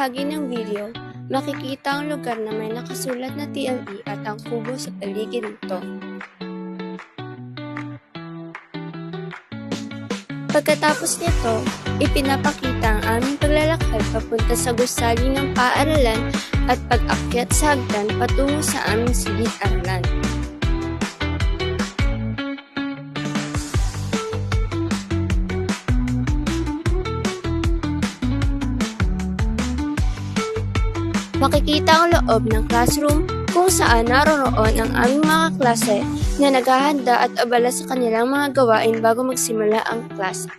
bahagi ng video, makikita ang lugar na may nakasulat na TLE at ang kubo sa paligid nito. Pagkatapos nito, ipinapakita ang aming paglalakad papunta sa gusali ng paaralan at pag-akyat sa hagdan patungo sa aming silid-aralan. Makikita ang loob ng classroom kung saan naroroon ang aming mga klase na naghahanda at abala sa kanilang mga gawain bago magsimula ang klase.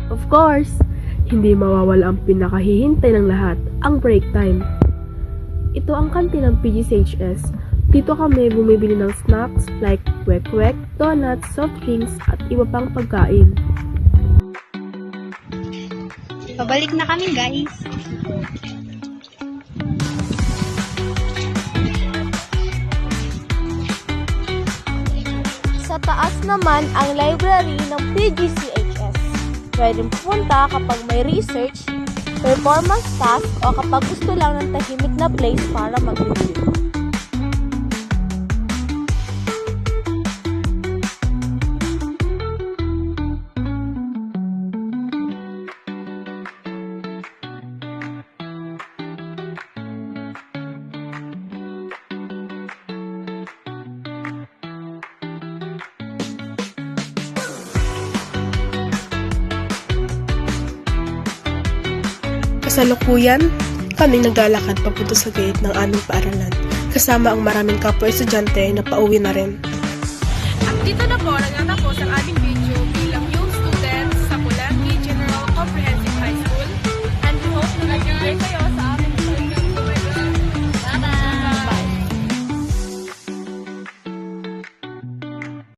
Of course, hindi mawawala ang pinakahihintay ng lahat, ang break time. Ito ang kantin ng PGCHS. Dito kami bumibili ng snacks like kwek-kwek, donuts, soft drinks at iba pang pagkain. Pabalik na kami, guys. Sa taas naman ang library ng PGCHS. Pwedeng pupunta kapag may research, performance task o kapag gusto lang ng tahimik na place para mag-review. Kasalukuyan, kami naglalakad papunta sa gate ng aming paaralan, kasama ang maraming kapwa estudyante na pauwi na rin. At dito na po nagtatapos ang